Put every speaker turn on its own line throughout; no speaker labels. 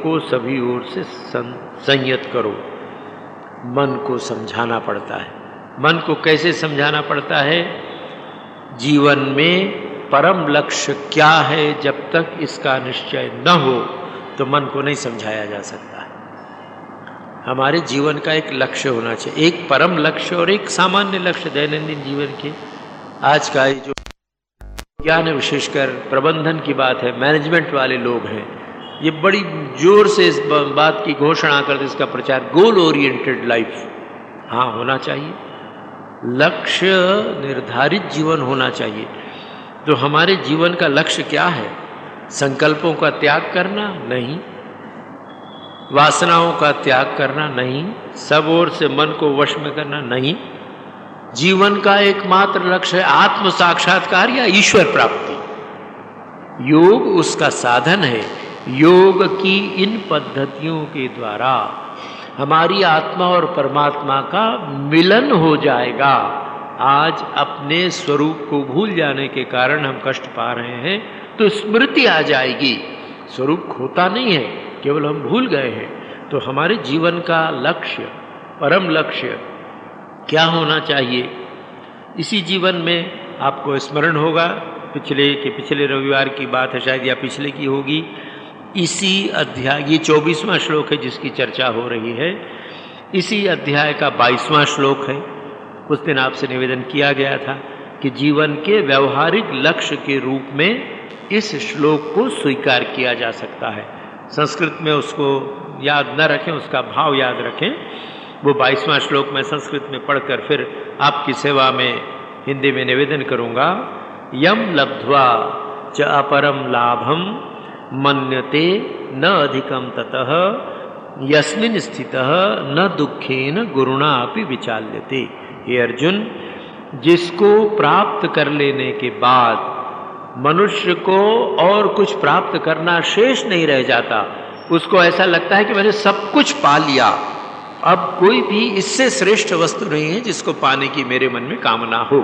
को सभी ओर से संयत करो। मन को समझाना पड़ता है। मन को कैसे समझाना पड़ता है? जीवन में परम लक्ष्य क्या है, जब तक इसका निश्चय न हो तो मन को नहीं समझाया जा सकता है। हमारे जीवन का एक लक्ष्य होना चाहिए, एक परम लक्ष्य और एक सामान्य लक्ष्य दैनंदिन जीवन के। आज का जो ज्ञान है, विशेषकर प्रबंधन की बात है, मैनेजमेंट वाले लोग हैं, ये बड़ी जोर से इस बात की घोषणा करते, इसका प्रचार, गोल ओरिएंटेड लाइफ। हाँ, होना चाहिए, लक्ष्य निर्धारित जीवन होना चाहिए। तो हमारे जीवन का लक्ष्य क्या है? संकल्पों का त्याग करना? नहीं। वासनाओं का त्याग करना? नहीं। सब ओर से मन को वश में करना? नहीं। जीवन का एकमात्र लक्ष्य है आत्म साक्षात्कार या ईश्वर प्राप्ति। योग उसका साधन है। योग की इन पद्धतियों के द्वारा हमारी आत्मा और परमात्मा का मिलन हो जाएगा। आज अपने स्वरूप को भूल जाने के कारण हम कष्ट पा रहे हैं, तो स्मृति आ जाएगी। स्वरूप खोता नहीं है, केवल हम भूल गए हैं। तो हमारे जीवन का लक्ष्य, परम लक्ष्य क्या होना चाहिए? इसी जीवन में आपको स्मरण होगा, पिछले रविवार की बात है शायद, या पिछले की होगी, इसी अध्याय, ये 24वां श्लोक है जिसकी चर्चा हो रही है, इसी अध्याय का 22वां श्लोक है। उस दिन आपसे निवेदन किया गया था कि जीवन के व्यवहारिक लक्ष्य के रूप में इस श्लोक को स्वीकार किया जा सकता है। संस्कृत में उसको याद न रखें, उसका भाव याद रखें। वो 22वां श्लोक मैं संस्कृत में पढ़कर फिर आपकी सेवा में हिंदी में निवेदन करूँगा। यम लब्ध्वा च अपरम लाभम मन्यते न अधिकम ततः यस्मिन् स्थितः न दुखेन गुरुणा अपि विचाल्यते। हे अर्जुन, जिसको प्राप्त कर लेने के बाद मनुष्य को और कुछ प्राप्त करना शेष नहीं रह जाता, उसको ऐसा लगता है कि मैंने सब कुछ पा लिया, अब कोई भी इससे श्रेष्ठ वस्तु नहीं है जिसको पाने की मेरे मन में कामना हो।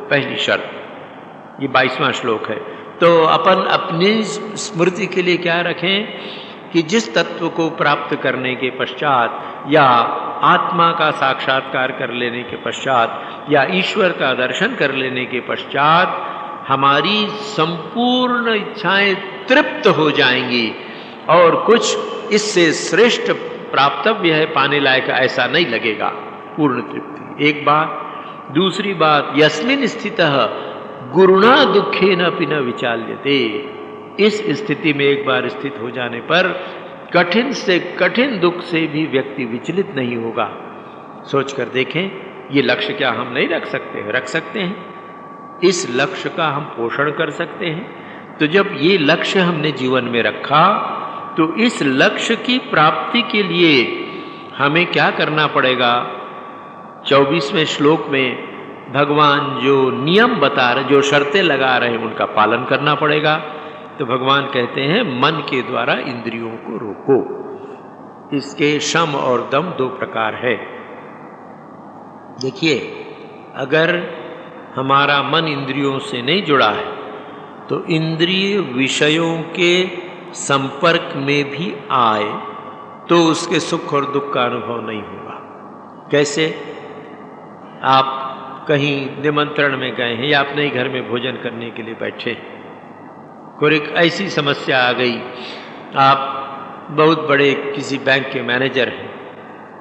पहली शर्त, ये 22वां श्लोक है। तो अपन अपनी स्मृति के लिए क्या रखें कि जिस तत्व को प्राप्त करने के पश्चात या आत्मा का साक्षात्कार कर लेने के पश्चात या ईश्वर का दर्शन कर लेने के पश्चात हमारी संपूर्ण इच्छाएं तृप्त हो जाएंगी और कुछ इससे श्रेष्ठ प्राप्तव्य है, पाने लायक ऐसा नहीं लगेगा। पूर्ण तृप्ति एक बात। दूसरी बात, यस्मिन् स्थितः गुरुणा दुखेन अपि न विचाल्यते। इस स्थिति में एक बार स्थित हो जाने पर कठिन से कठिन दुख से भी व्यक्ति विचलित नहीं होगा। सोच कर देखें, ये लक्ष्य क्या हम नहीं रख सकते? रख सकते हैं। इस लक्ष्य का हम पोषण कर सकते हैं। तो जब ये लक्ष्य हमने जीवन में रखा, तो इस लक्ष्य की प्राप्ति के लिए हमें क्या करना पड़ेगा? 24वें श्लोक में भगवान जो नियम बता रहे, जो शर्तें लगा रहे हैं, उनका पालन करना पड़ेगा। तो भगवान कहते हैं मन के द्वारा इंद्रियों को रोको। इसके शम और दम दो प्रकार है। देखिए, अगर हमारा मन इंद्रियों से नहीं जुड़ा है तो इंद्रिय विषयों के संपर्क में भी आए तो उसके सुख और दुख का अनुभव नहीं होगा। कैसे? आप कहीं निमंत्रण में गए हैं या अपने ही घर में भोजन करने के लिए बैठे, कोई एक ऐसी समस्या आ गई, आप बहुत बड़े किसी बैंक के मैनेजर हैं,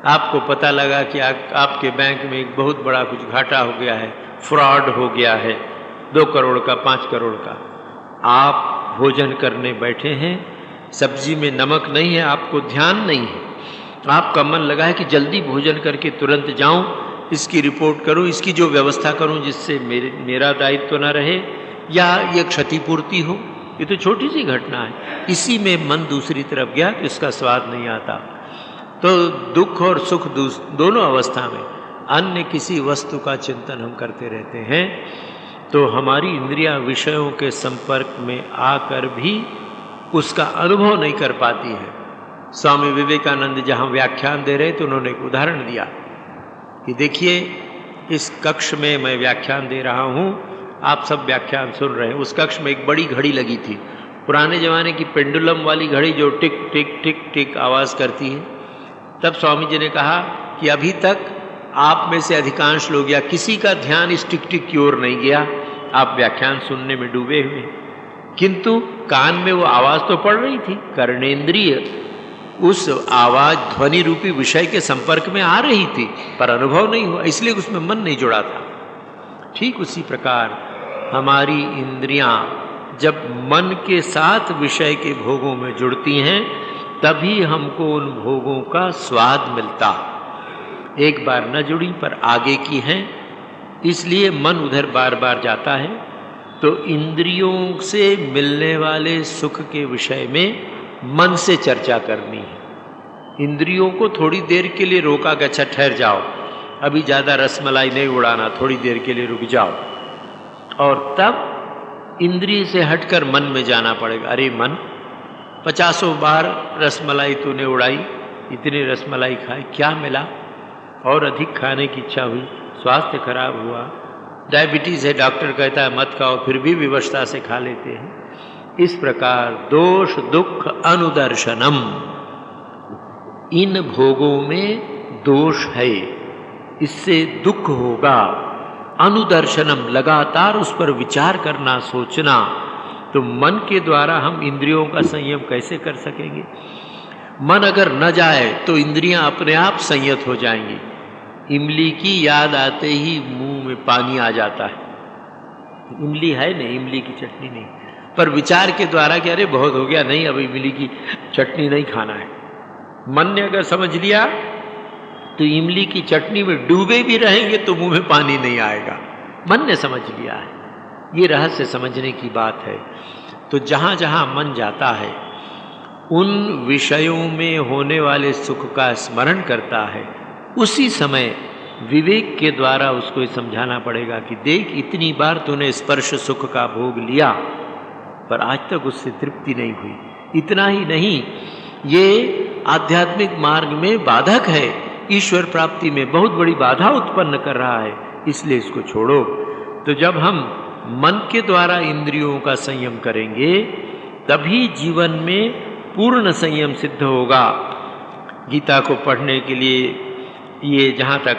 आपको पता लगा कि आपके बैंक में एक बहुत बड़ा कुछ घाटा हो गया है, फ्रॉड हो गया है, 2 करोड़ का, 5 करोड़ का। आप भोजन करने बैठे हैं, सब्जी में नमक नहीं है, आपको ध्यान नहीं है, आपका मन लगा है कि जल्दी भोजन करके तुरंत जाऊं, इसकी रिपोर्ट करूं, इसकी जो व्यवस्था करूं जिससे मेरा दायित्व न रहे या ये क्षतिपूर्ति हो। ये तो छोटी सी घटना है, इसी में मन दूसरी तरफ गया तो इसका स्वाद नहीं आता। तो दुख और सुख दोनों अवस्था में अन्य किसी वस्तु का चिंतन हम करते रहते हैं तो हमारी इंद्रियां विषयों के संपर्क में आकर भी उसका अनुभव नहीं कर पाती है। स्वामी विवेकानंद जहाँ व्याख्यान दे रहे थे, उन्होंने एक उदाहरण दिया कि देखिए, इस कक्ष में मैं व्याख्यान दे रहा हूँ, आप सब व्याख्यान सुन रहे हैं, उस कक्ष में एक बड़ी घड़ी लगी थी, पुराने ज़माने की पेंडुलम वाली घड़ी जो टिक टिक टिक टिक आवाज़ करती है, तब स्वामी जी ने कहा कि अभी तक आप में से अधिकांश लोग या किसी का ध्यान इस टिक टिक की ओर नहीं गया, आप व्याख्यान सुनने में डूबे हुए, किंतु कान में वो आवाज़ तो पड़ रही थी, कर्णेंद्रिय उस आवाज़ ध्वनि रूपी विषय के संपर्क में आ रही थी, पर अनुभव नहीं हुआ, इसलिए उसमें मन नहीं जुड़ा था। ठीक उसी प्रकार हमारी इंद्रियां जब मन के साथ विषय के भोगों में जुड़ती हैं, तभी हमको उन भोगों का स्वाद मिलता। एक बार न जुड़ी पर आगे की हैं, इसलिए मन उधर बार बार जाता है। तो इंद्रियों से मिलने वाले सुख के विषय में मन से चर्चा करनी है। इंद्रियों को थोड़ी देर के लिए रोका कि अच्छा ठहर जाओ, अभी ज़्यादा रसमलाई नहीं उड़ाना, थोड़ी देर के लिए रुक जाओ, और तब इंद्रिय से हटकर मन में जाना पड़ेगा। अरे मन, 50 बार रसमलाई तूने उड़ाई, इतनी रसमलाई खाई, क्या मिला? और अधिक खाने की इच्छा हुई, स्वास्थ्य खराब हुआ, डायबिटीज़ है, डॉक्टर कहता है मत खाओ, फिर भी विवशता से खा लेते हैं। इस प्रकार दोष दुख अनुदर्शनम, इन भोगों में दोष है, इससे दुख होगा। अनुदर्शनम, लगातार उस पर विचार करना, सोचना। तो मन के द्वारा हम इंद्रियों का संयम कैसे कर सकेंगे? मन अगर न जाए तो इंद्रियां अपने आप संयत हो जाएंगी। इमली की याद आते ही मुंह में पानी आ जाता है। इमली है नहीं, इमली की चटनी नहीं, पर विचार के द्वारा कि अरे बहुत हो गया, नहीं अब इमली की चटनी नहीं खाना है। मन ने अगर समझ लिया तो इमली की चटनी में डूबे भी रहेंगे तो मुंह में पानी नहीं आएगा। मन ने समझ लिया है। ये रहस्य समझने की बात है। तो जहाँ जहाँ मन जाता है, उन विषयों में होने वाले सुख का स्मरण करता है, उसी समय विवेक के द्वारा उसको समझाना पड़ेगा कि देख, इतनी बार तूने स्पर्श सुख का भोग लिया, पर आज तक उससे तृप्ति नहीं हुई। इतना ही नहीं, ये आध्यात्मिक मार्ग में बाधक है, ईश्वर प्राप्ति में बहुत बड़ी बाधा उत्पन्न कर रहा है, इसलिए इसको छोड़ो। तो जब हम मन के द्वारा इंद्रियों का संयम करेंगे, तभी जीवन में पूर्ण संयम सिद्ध होगा। गीता को पढ़ने के लिए ये जहाँ तक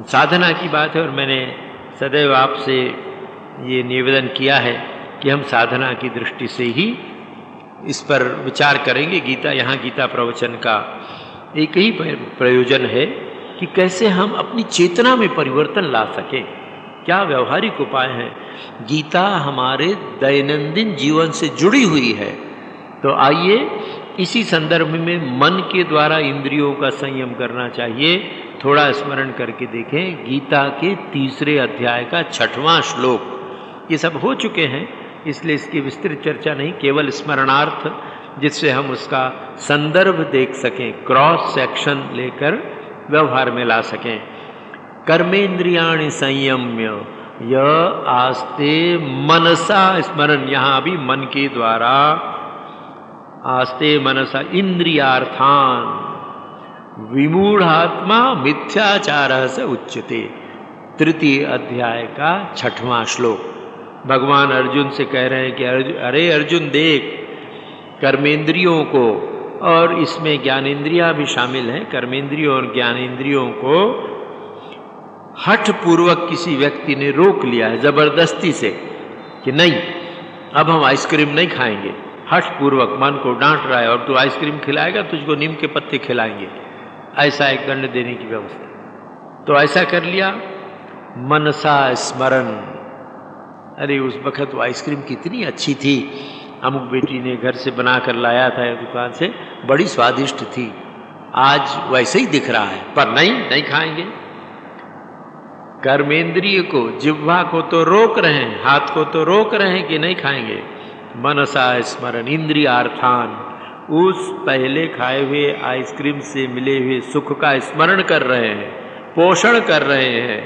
साधना की बात है, और मैंने सदैव आपसे ये निवेदन किया है कि हम साधना की दृष्टि से ही इस पर विचार करेंगे। गीता, यहाँ गीता प्रवचन का एक ही प्रयोजन है कि कैसे हम अपनी चेतना में परिवर्तन ला सकें, क्या व्यवहारिक उपाय हैं। गीता हमारे दैनंदिन जीवन से जुड़ी हुई है। तो आइए इसी संदर्भ में मन के द्वारा इंद्रियों का संयम करना चाहिए। थोड़ा स्मरण करके देखें, गीता के 3 अध्याय का 6वां श्लोक। ये सब हो चुके हैं, इसलिए इसकी विस्तृत चर्चा नहीं, केवल स्मरणार्थ, जिससे हम उसका संदर्भ देख सकें, क्रॉस सेक्शन लेकर व्यवहार में ला सकें। कर्मेंद्रियाणि संयम्य य आस्ते मनसा स्मरण, यहाँ भी मन के द्वारा, आस्ते मनसा इंद्रियार्थान विमूढ़ात्मा मिथ्याचार से उच्यते। 3 अध्याय का 6वां श्लोक। भगवान अर्जुन से कह रहे हैं कि अरे अर्जुन देख, कर्मेंद्रियों को, और इसमें ज्ञानेंद्रियां भी शामिल हैं, कर्मेंद्रियों और ज्ञानेंद्रियों को हठ पूर्वक किसी व्यक्ति ने रोक लिया है जबरदस्ती से कि नहीं, अब हम आइसक्रीम नहीं खाएंगे। हठ पूर्वक मन को डांट रहा है, और तू आइसक्रीम खिलाएगा, तुझको नीम के पत्ते खिलाएंगे, ऐसा एक दंड देने की व्यवस्था। तो ऐसा कर लिया, मनसा स्मरण। अरे उस वक्त वो आइसक्रीम कितनी अच्छी थी, अमुक बेटी ने घर से बना कर लाया था दुकान से, बड़ी स्वादिष्ट थी, आज वैसे ही दिख रहा है, पर नहीं खाएंगे। कर्मेंद्रिय को, जिह्वा को तो रोक रहे हैं, हाथ को तो रोक रहे हैं कि नहीं खाएंगे। मनसा स्मरण इंद्रियार्थान, उस पहले खाए हुए आइसक्रीम से मिले हुए सुख का स्मरण कर रहे हैं, पोषण कर रहे हैं।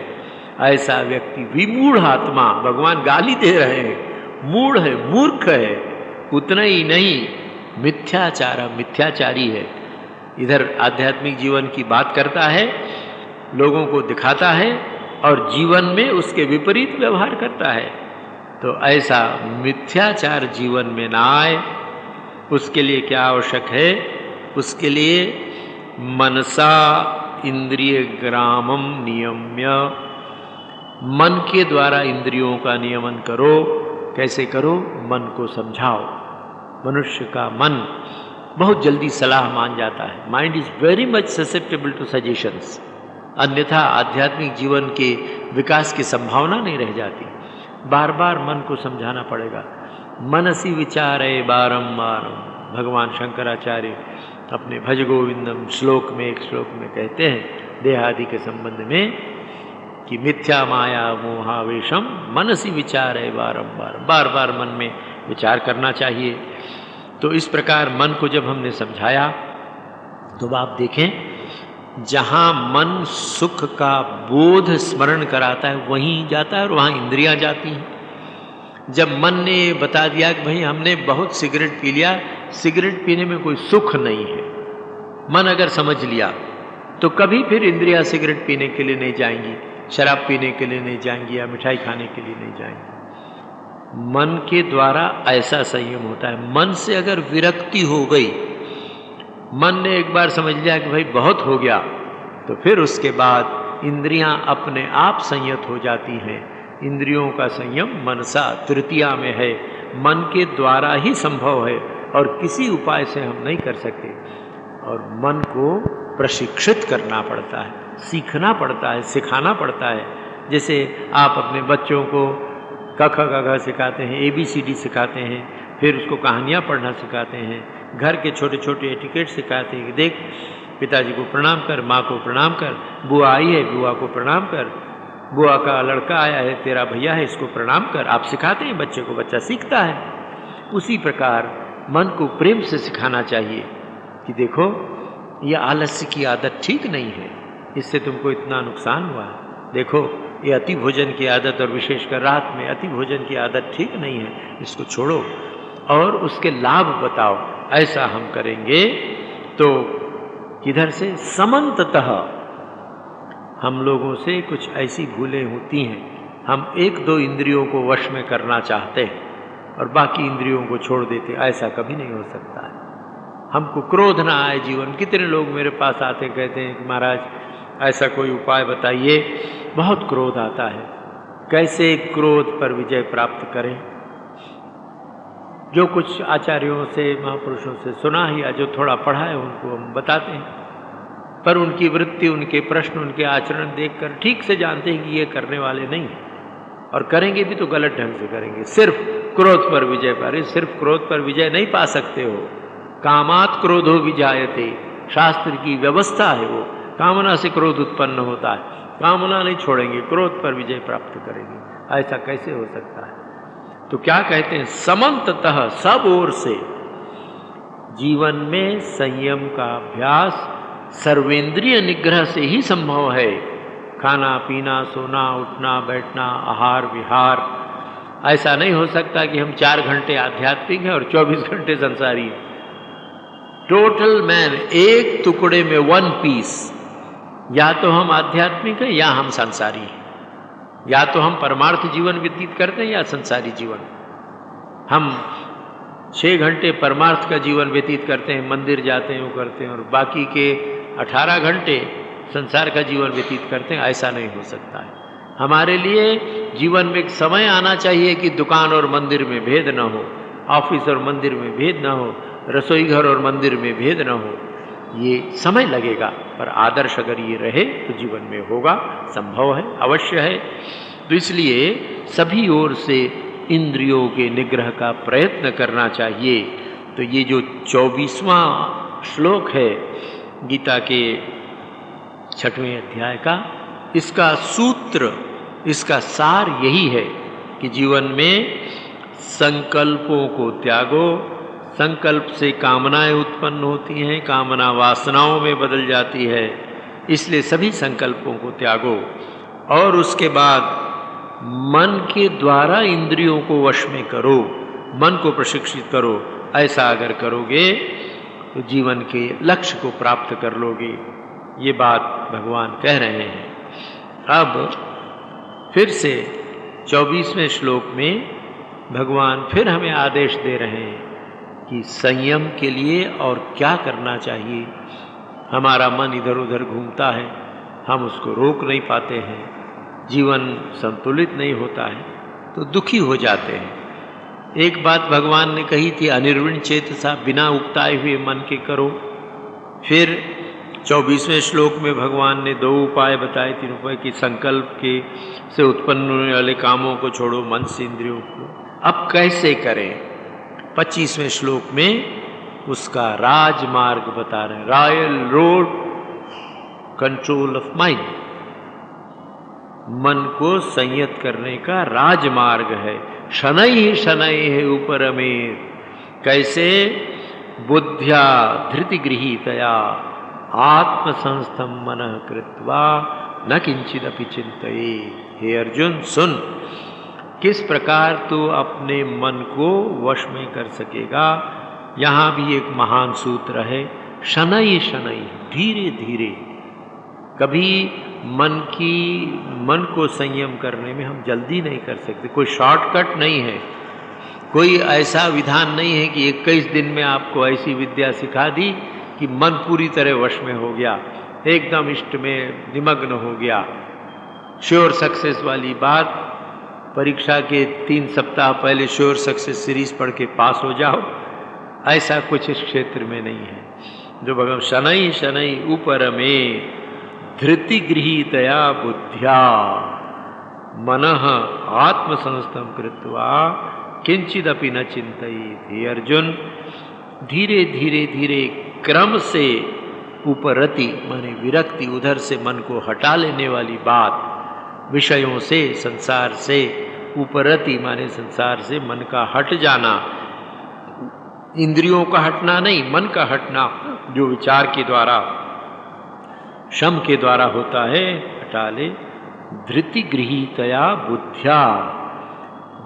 ऐसा व्यक्ति विमूढ़ आत्मा, भगवान गाली दे रहे हैं, मूढ़ है, मूर्ख है। उतना ही नहीं, मिथ्याचारी है। इधर आध्यात्मिक जीवन की बात करता है, लोगों को दिखाता है, और जीवन में उसके विपरीत व्यवहार करता है। तो ऐसा मिथ्याचार जीवन में ना आए, उसके लिए क्या आवश्यक है? उसके लिए मनसा इंद्रिय ग्रामम नियम्य, मन के द्वारा इंद्रियों का नियमन करो। कैसे करो? मन को समझाओ। मनुष्य का मन बहुत जल्दी सलाह मान जाता है। Mind is very much susceptible to suggestions, अन्यथा आध्यात्मिक जीवन के विकास की संभावना नहीं रह जाती। बार बार मन को समझाना पड़ेगा। मनसी विचारे बारंबार, भगवान शंकराचार्य अपने भज गोविंदम श्लोक में, एक श्लोक में कहते हैं देहादि के संबंध में कि मिथ्या माया मोहावेशम मनसी विचारे बारंबार, बार बार मन में विचार करना चाहिए। तो इस प्रकार मन को जब हमने समझाया तो आप देखें, जहाँ मन सुख का बोध स्मरण कराता है वहीं जाता है और वहाँ इंद्रियां जाती हैं। जब मन ने बता दिया कि भाई हमने बहुत सिगरेट पी लिया, सिगरेट पीने में कोई सुख नहीं है, मन अगर समझ लिया तो कभी फिर इंद्रियां सिगरेट पीने के लिए नहीं जाएंगी, शराब पीने के लिए नहीं जाएंगी या मिठाई खाने के लिए नहीं जाएंगी। मन के द्वारा ऐसा संयम होता है। मन से अगर विरक्ति हो गई, मन ने एक बार समझ लिया कि भाई बहुत हो गया, तो फिर उसके बाद इंद्रियां अपने आप संयत हो जाती हैं। इंद्रियों का संयम मनसा तृतीया में है, मन के द्वारा ही संभव है और किसी उपाय से हम नहीं कर सकते। और मन को प्रशिक्षित करना पड़ता है, सीखना पड़ता है, सिखाना पड़ता है। जैसे आप अपने बच्चों को क ख ग घ सिखाते हैं, ABCD सिखाते हैं, फिर उसको कहानियाँ पढ़ना सिखाते हैं, घर के छोटे छोटे एटिकेट सिखाते हैं कि देख पिताजी को प्रणाम कर, माँ को प्रणाम कर, बुआ आई है बुआ को प्रणाम कर, बुआ का लड़का आया है तेरा भैया है इसको प्रणाम कर। आप सिखाते हैं बच्चे को, बच्चा सीखता है। उसी प्रकार मन को प्रेम से सिखाना चाहिए कि देखो ये आलस्य की आदत ठीक नहीं है, इससे तुमको इतना नुकसान हुआ है। देखो ये अति भोजन की आदत और विशेषकर रात में अति भोजन की आदत ठीक नहीं है, इसको छोड़ो और उसके लाभ बताओ। ऐसा हम करेंगे तो किधर से समन्ततः हम लोगों से कुछ ऐसी भूलें होती हैं, हम एक दो इंद्रियों को वश में करना चाहते हैं और बाकी इंद्रियों को छोड़ देते। ऐसा कभी नहीं हो सकता है। हमको क्रोध ना आए जीवन। कितने लोग मेरे पास आते कहते हैं कि महाराज ऐसा कोई उपाय बताइए, बहुत क्रोध आता है, कैसे क्रोध पर विजय प्राप्त करें। जो कुछ आचार्यों से महापुरुषों से सुना ही या जो थोड़ा पढ़ा है उनको हम बताते हैं, पर उनकी वृत्ति, उनके प्रश्न, उनके आचरण देखकर ठीक से जानते हैं कि ये करने वाले नहीं हैं और करेंगे भी तो गलत ढंग से करेंगे। सिर्फ क्रोध पर विजय पाए, सिर्फ क्रोध पर विजय नहीं पा सकते हो। कामात क्रोधो विजायते, शास्त्र की व्यवस्था है वो। कामना से क्रोध उत्पन्न होता है, कामना नहीं छोड़ेंगे, क्रोध पर विजय प्राप्त करेंगे। ऐसा कैसे हो सकता है? तो क्या कहते हैं, समन्ततः सब ओर से जीवन में संयम का अभ्यास सर्वेंद्रिय निग्रह से ही संभव है। खाना पीना, सोना उठना, बैठना, आहार विहार, ऐसा नहीं हो सकता कि हम 4 घंटे आध्यात्मिक हैं और 24 घंटे संसारी हैं। टोटल मैन, एक टुकड़े में 1 पीस। या तो हम आध्यात्मिक हैं या हम संसारी हैं, या तो हम परमार्थ जीवन व्यतीत करते हैं या संसारी जीवन। हम 6 घंटे परमार्थ का जीवन व्यतीत करते हैं, मंदिर जाते हैं, वो करते हैं, और बाकी के 18 घंटे संसार का जीवन व्यतीत करते हैं। ऐसा नहीं हो सकता है। हमारे लिए जीवन में एक समय आना चाहिए कि दुकान और मंदिर में भेद न हो, ऑफिस और मंदिर में भेद न हो, रसोई घर और मंदिर में भेद न हो। ये समय लगेगा, पर आदर्श अगर ये रहे तो जीवन में होगा, संभव है, अवश्य है। तो इसलिए सभी ओर से इंद्रियों के निग्रह का प्रयत्न करना चाहिए। तो ये जो 24वां श्लोक है गीता के 6वें अध्याय का, इसका सूत्र, इसका सार यही है कि जीवन में संकल्पों को त्यागो। संकल्प से कामनाएं उत्पन्न होती हैं, कामना वासनाओं में बदल जाती है, इसलिए सभी संकल्पों को त्यागो। और उसके बाद मन के द्वारा इंद्रियों को वश में करो, मन को प्रशिक्षित करो। ऐसा अगर करोगे तो जीवन के लक्ष्य को प्राप्त कर लोगे। ये बात भगवान कह रहे हैं। अब फिर से 24वें श्लोक में भगवान फिर हमें आदेश दे रहे हैं कि संयम के लिए और क्या करना चाहिए। हमारा मन इधर उधर घूमता है, हम उसको रोक नहीं पाते हैं, जीवन संतुलित नहीं होता है तो दुखी हो जाते हैं। एक बात भगवान ने कही थी, अनिर्विण चेतसा, बिना उकताए हुए मन के करो। फिर 24वें श्लोक में भगवान ने 2 उपाय बताए, 3 उपाय की संकल्प के से उत्पन्न होने वाले कामों को छोड़ो, मन से इंद्रियों को। अब कैसे करें? 25वें श्लोक में उसका राजमार्ग बता रहे हैं, royal road control of mind. मन को संयत करने का राजमार्ग है। शनै शनै है ऊपर में, कैसे? बुद्ध्या धृति गृहीतया आत्मसंस्थम मनः कृत्वा न किंचिदपि चिंतये। हे अर्जुन सुन, किस प्रकार तू अपने मन को वश में कर सकेगा। यहाँ भी एक महान सूत्र है, शनै शनै, धीरे धीरे। कभी मन को संयम करने में हम जल्दी नहीं कर सकते। कोई शॉर्टकट नहीं है, कोई ऐसा विधान नहीं है कि 21 दिन में आपको ऐसी विद्या सिखा दी कि मन पूरी तरह वश में हो गया, एकदम इष्ट में निमग्न हो गया। श्योर सक्सेस वाली बात, परीक्षा के 3 सप्ताह पहले श्योर सक्सेस सीरीज पढ़ के पास हो जाओ, ऐसा कुछ इस क्षेत्र में नहीं है। जो भगवान शनै शनै ऊपर में धृति गृहीतया बुद्ध्या मनः आत्मसंस्थम कृत्वा किंचिदपि न चिंतयेत्। हे अर्जुन, धीरे धीरे धीरे क्रम से उपरति माने विरक्ति, उधर से मन को हटा लेने वाली बात, विषयों से, संसार से, उपरति माने संसार से मन का हट जाना, इंद्रियों का हटना नहीं, मन का हटना, जो विचार के द्वारा, शम के द्वारा होता है, हटा ले। धृति गृहीतया बुद्ध्या,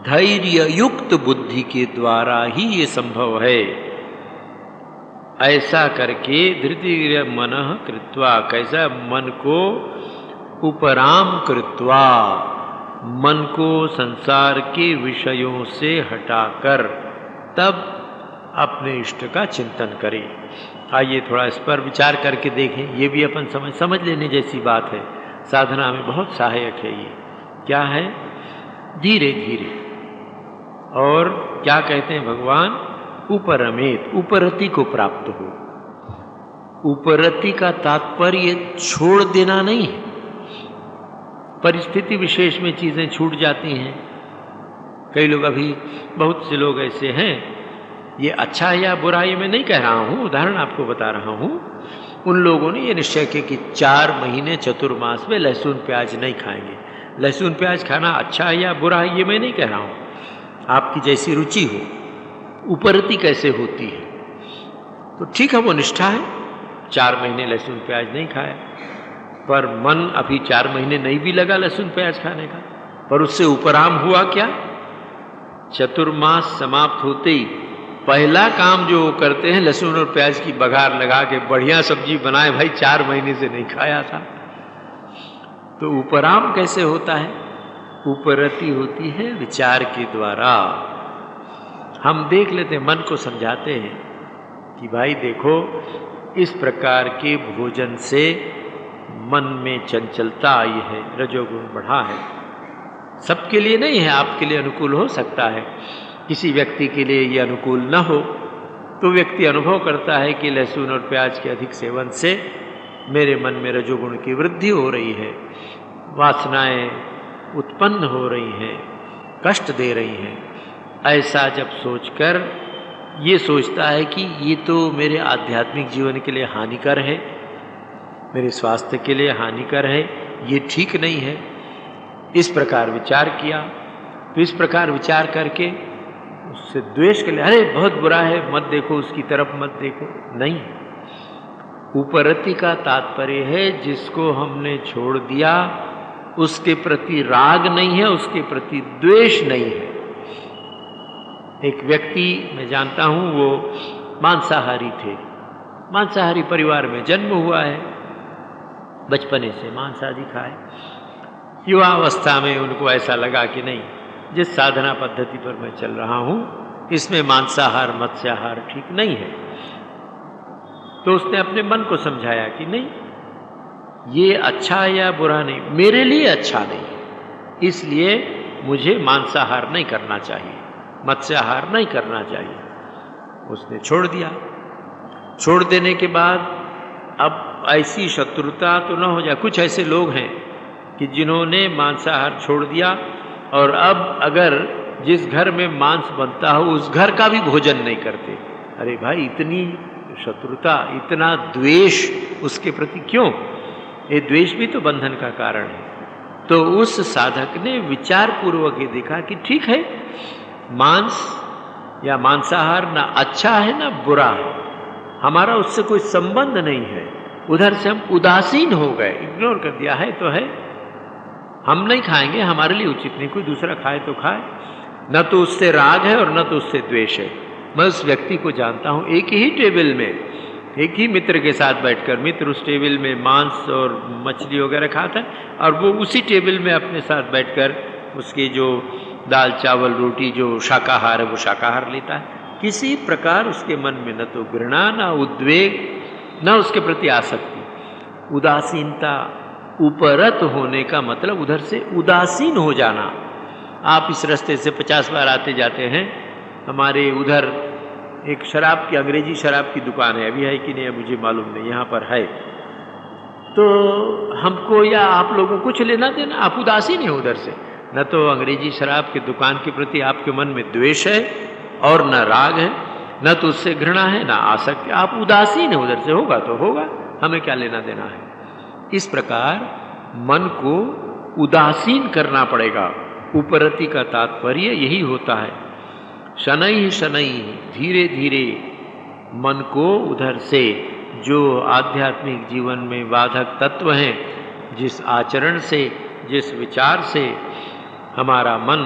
धैर्य युक्त बुद्धि के द्वारा ही ये संभव है। ऐसा करके धृति मनः कृत्वा, कैसा? मन को उपराम कृत्वा, मन को संसार के विषयों से हटाकर तब अपने इष्ट का चिंतन करें। आइए थोड़ा इस पर विचार करके देखें। ये भी अपन समझ लेने जैसी बात है, साधना में बहुत सहायक है। ये क्या है? धीरे धीरे। और क्या कहते हैं भगवान? उपरमेत, उपरति को प्राप्त हो। उपरति का तात्पर्य छोड़ देना नहीं है। परिस्थिति विशेष में चीजें छूट जाती हैं। कई लोग, अभी बहुत से लोग ऐसे हैं, ये अच्छा है या बुरा ये मैं नहीं कह रहा हूँ, उदाहरण आपको बता रहा हूँ। उन लोगों ने ये निश्चय किया कि 4 महीने चतुर्मास में लहसुन प्याज नहीं खाएंगे। लहसुन प्याज खाना अच्छा है या बुरा है ये मैं नहीं कह रहा हूँ, आपकी जैसी रुचि हो। उपरति कैसे होती है? तो ठीक है, वो निष्ठा है, 4 महीने लहसुन प्याज नहीं खाया, पर मन अभी 4 महीने नहीं भी लगा लहसुन प्याज खाने का, पर उससे उपराम हुआ क्या? चतुर्मास समाप्त होते ही पहला काम जो करते हैं, लहसुन और प्याज की बघार लगा के बढ़िया सब्जी बनाए, भाई 4 महीने से नहीं खाया था। तो उपराम कैसे होता है? उपरति होती है विचार के द्वारा। हम देख लेते हैं, मन को समझाते हैं कि भाई देखो, इस प्रकार के भोजन से मन में चंचलता आई है, रजोगुण बढ़ा है। सबके लिए नहीं है, आपके लिए अनुकूल हो सकता है, किसी व्यक्ति के लिए ये अनुकूल न हो। तो व्यक्ति अनुभव करता है कि लहसुन और प्याज के अधिक सेवन से मेरे मन में रजोगुण की वृद्धि हो रही है, वासनाएं उत्पन्न हो रही हैं, कष्ट दे रही हैं। ऐसा जब सोचकर ये सोचता है कि ये तो मेरे आध्यात्मिक जीवन के लिए हानिकर है, मेरे स्वास्थ्य के लिए हानिकर है, ये ठीक नहीं है, इस प्रकार विचार किया। तो इस प्रकार विचार करके उससे द्वेष के लिए, अरे बहुत बुरा है, मत देखो, उसकी तरफ मत देखो, नहीं। उपरति का तात्पर्य है जिसको हमने छोड़ दिया, उसके प्रति राग नहीं है, उसके प्रति द्वेष नहीं है। एक व्यक्ति मैं जानता हूँ, वो मांसाहारी थे, मांसाहारी परिवार में जन्म हुआ है, बचपने से मांस आदि खाए। युवावस्था में उनको ऐसा लगा कि नहीं, जिस साधना पद्धति पर मैं चल रहा हूँ इसमें मांसाहार मत्स्याहार ठीक नहीं है। तो उसने अपने मन को समझाया कि नहीं, ये अच्छा है या बुरा नहीं, मेरे लिए अच्छा नहीं है, इसलिए मुझे मांसाहार नहीं करना चाहिए, मत्स्याहार नहीं करना चाहिए। उसने छोड़ दिया। छोड़ देने के बाद अब ऐसी शत्रुता तो न हो जाए। कुछ ऐसे लोग हैं कि जिन्होंने मांसाहार छोड़ दिया और अब अगर जिस घर में मांस बनता हो उस घर का भी भोजन नहीं करते। अरे भाई, इतनी शत्रुता, इतना द्वेष उसके प्रति क्यों? ये द्वेष भी तो बंधन का कारण है। तो उस साधक ने विचार पूर्वक ये देखा कि ठीक है, मांस या मांसाहार ना अच्छा है ना बुरा है, हमारा उससे कोई संबंध नहीं है। उधर से हम उदासीन हो गए, इग्नोर कर दिया, है तो है, हम नहीं खाएंगे, हमारे लिए उचित नहीं, कोई दूसरा खाए तो खाए। न तो उससे राग है और न तो उससे द्वेष है। मैं उस व्यक्ति को जानता हूँ, एक ही टेबल में एक ही मित्र के साथ बैठकर, मित्र उस टेबल में मांस और मछली वगैरह खाता है और वो उसी टेबल में अपने साथ बैठकर उसकी जो दाल चावल रोटी जो शाकाहार है वो शाकाहार लेता है। किसी प्रकार उसके मन में न तो घृणा, न उद्वेग, न उसके प्रति आसक्ति। उदासीनता, उपरत होने का मतलब उधर से उदासीन हो जाना। आप इस रास्ते से 50 बार आते जाते हैं, हमारे उधर एक शराब की, अंग्रेजी शराब की दुकान है, अभी है कि नहीं मुझे मालूम नहीं, यहाँ पर है। तो हमको या आप लोगों को कुछ लेना देना, आप उदासीन है उधर से। न तो अंग्रेजी शराब की दुकान के प्रति आपके मन में द्वेष है और न राग है, न तो उससे घृणा है न आसक्ति, आप उदासीन है उधर से। होगा तो होगा, हमें क्या लेना देना है। इस प्रकार मन को उदासीन करना पड़ेगा। उपरति का तात्पर्य यही होता है। शनैः शनैः, धीरे धीरे मन को उधर से जो आध्यात्मिक जीवन में बाधक तत्व हैं, जिस आचरण से, जिस विचार से हमारा मन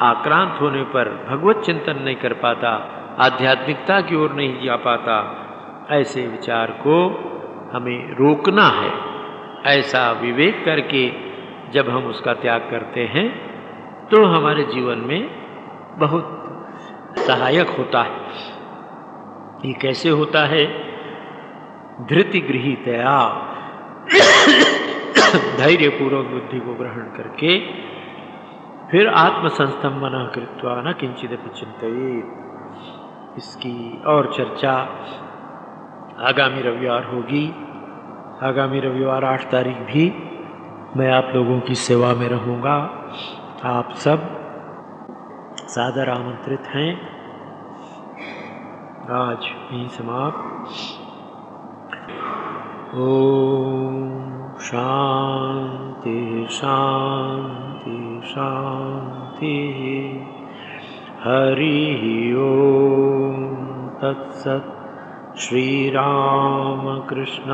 आक्रांत होने पर भगवत चिंतन नहीं कर पाता, आध्यात्मिकता की ओर नहीं जा पाता, ऐसे विचार को हमें रोकना है। ऐसा विवेक करके जब हम उसका त्याग करते हैं तो हमारे जीवन में बहुत सहायक होता है। ये कैसे होता है? धृति गृहीतया, धैर्यपूर्वक बुद्धि को ग्रहण करके फिर आत्मसंस्थम मनः कृत्वा न किंचिदपि चिंतयेत्। इसकी और चर्चा आगामी रविवार होगी। आगामी रविवार 8 तारीख भी मैं आप लोगों की सेवा में रहूँगा। आप सब सादर आमंत्रित हैं। आज यहीं समाप्त। ओम शांति शांति शांति। हरि ओम तत्सत्। श्री राम कृष्णार्पणमस्तु।